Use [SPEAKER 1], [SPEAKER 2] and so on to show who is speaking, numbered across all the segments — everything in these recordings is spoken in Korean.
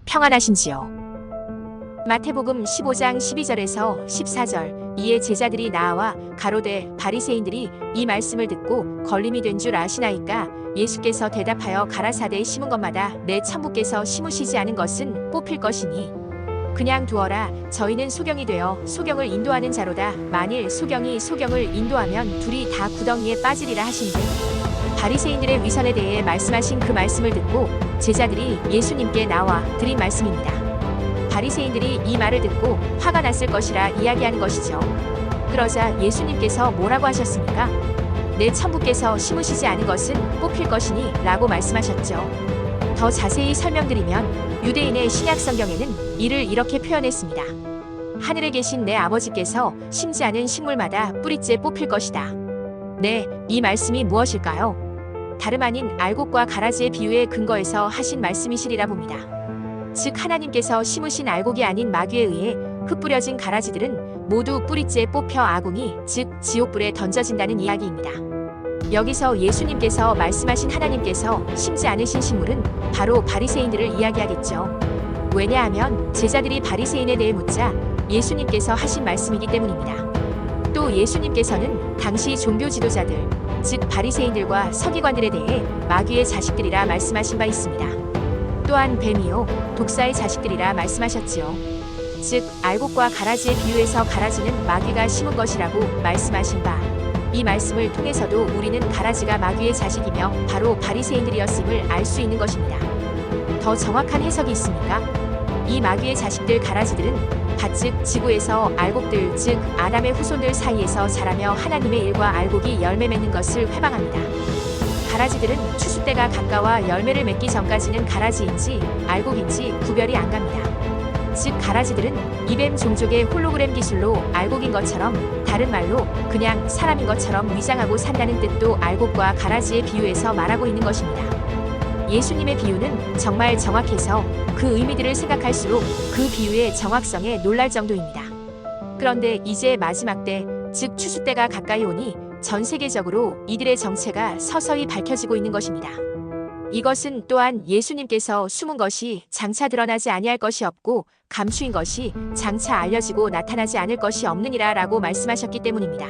[SPEAKER 1] 평안하신지요? 마태복음 15장 12절에서 14절. 이에 제자들이 나와 가로되 바리새인들이 이 말씀을 듣고 걸림이 된 줄 아시나이까? 예수께서 대답하여 가라사대 심은 것마다 내 천부께서 심으시지 않은 것은 뽑힐 것이니 그냥 두어라. 저희는 소경이 되어 소경을 인도하는 자로다. 만일 소경이 소경을 인도하면 둘이 다 구덩이에 빠지리라 하신대. 바리새인들의 위선에 대해 말씀하신 그 말씀을 듣고 제자들이 예수님께 나와 드린 말씀입니다. 바리새인들이 이 말을 듣고 화가 났을 것이라 이야기하는 것이죠. 그러자 예수님께서 뭐라고 하셨습니까? 내 천부께서 심으시지 않은 것은 뽑힐 것이니 라고 말씀하셨죠. 더 자세히 설명드리면 유대인의 신약 성경에는 이를 이렇게 표현했습니다. 하늘에 계신 내 아버지께서 심지 않은 식물마다 뿌리째 뽑힐 것이다. 네, 이 말씀이 무엇일까요? 다름 아닌 알곡과 가라지의 비유에 근거해서 하신 말씀이시리라 봅니다. 즉 하나님께서 심으신 알곡이 아닌 마귀에 의해 흩뿌려진 가라지들은 모두 뿌리째 뽑혀 아궁이, 즉 지옥불에 던져진다는 이야기입니다. 여기서 예수님께서 말씀하신 하나님께서 심지 않으신 식물은 바로 바리새인들을 이야기하겠죠. 왜냐하면 제자들이 바리새인에 대해 묻자 예수님께서 하신 말씀이기 때문입니다. 또 예수님께서는 당시 종교 지도자들, 즉 바리새인들과 서기관들에 대해 마귀의 자식들이라 말씀하신 바 있습니다. 또한 뱀이요 독사의 자식들이라 말씀하셨지요. 즉 알곡과 가라지의 비유에서 가라지는 마귀가 심은 것이라고 말씀하신 바, 이 말씀을 통해서도 우리는 가라지가 마귀의 자식이며 바로 바리새인들이었음을 알 수 있는 것입니다. 더 정확한 해석이 있습니까? 이 마귀의 자식들 가라지들은 밭즉 지구에서 알곡들, 즉 아담의 후손들 사이에서 자라며 하나님의 일과 알곡이 열매 맺는 것을 회방합니다. 가라지들은 추수 때가 가까워 열매를 맺기 전까지는 가라지인지 알곡인지 구별이 안 갑니다. 즉 가라지들은 이뱀 종족의 홀로그램 기술로 알곡인 것처럼, 다른 말로 그냥 사람인 것처럼 위장하고 산다는 뜻도 알곡과 가라지의 비유에서 말하고 있는 것입니다. 예수님의 비유는 정말 정확해서 그 의미들을 생각할수록 그 비유의 정확성에 놀랄 정도입니다. 그런데 이제 마지막 때, 즉 추수 때가 가까이 오니 전 세계적으로 이들의 정체가 서서히 밝혀지고 있는 것입니다. 이것은 또한 예수님께서 숨은 것이 장차 드러나지 아니할 것이 없고 감추인 것이 장차 알려지고 나타나지 않을 것이 없느니라 라고 말씀하셨기 때문입니다.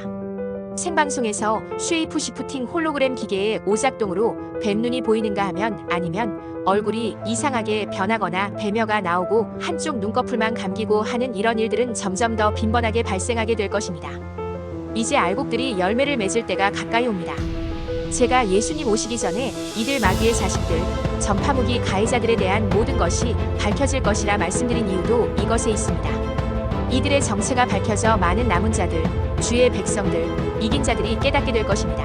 [SPEAKER 1] 생방송에서 쉐이프시프팅 홀로그램 기계의 오작동으로 뱀 눈이 보이는가 하면 아니면 얼굴이 이상하게 변하거나 배며가 나오고 한쪽 눈꺼풀만 감기고 하는 이런 일들은 점점 더 빈번하게 발생하게 될 것입니다. 이제 알곡들이 열매를 맺을 때가 가까이 옵니다. 제가 예수님 오시기 전에 이들 마귀의 자식들, 전파무기 가해자들에 대한 모든 것이 밝혀질 것이라 말씀드린 이유도 이것에 있습니다. 이들의 정체가 밝혀져 많은 남은 자들, 주의 백성들, 이긴 자들이 깨닫게 될 것입니다.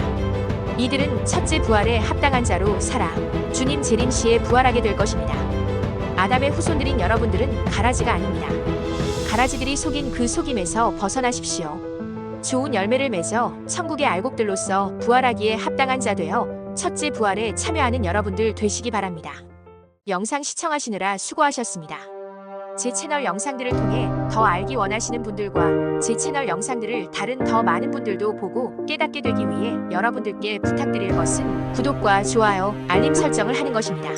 [SPEAKER 1] 이들은 첫째 부활에 합당한 자로 살아 주님 재림 시에 부활하게 될 것입니다. 아담의 후손들인 여러분들은 가라지가 아닙니다. 가라지들이 속인 그 속임에서 벗어나십시오. 좋은 열매를 맺어 천국의 알곡들로서 부활하기에 합당한 자 되어 첫째 부활에 참여하는 여러분들 되시기 바랍니다. 영상 시청하시느라 수고하셨습니다. 제 채널 영상들을 통해 더 알기 원하시는 분들과 제 채널 영상들을 다른 더 많은 분들도 보고 깨닫게 되기 위해 여러분들께 부탁드릴 것은 구독과 좋아요, 알림 설정을 하는 것입니다.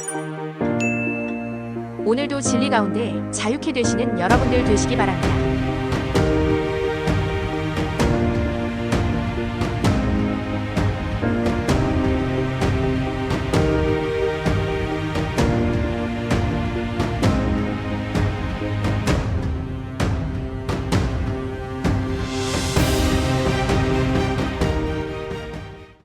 [SPEAKER 1] 오늘도 진리 가운데 자유케 되시는 여러분들 되시기 바랍니다.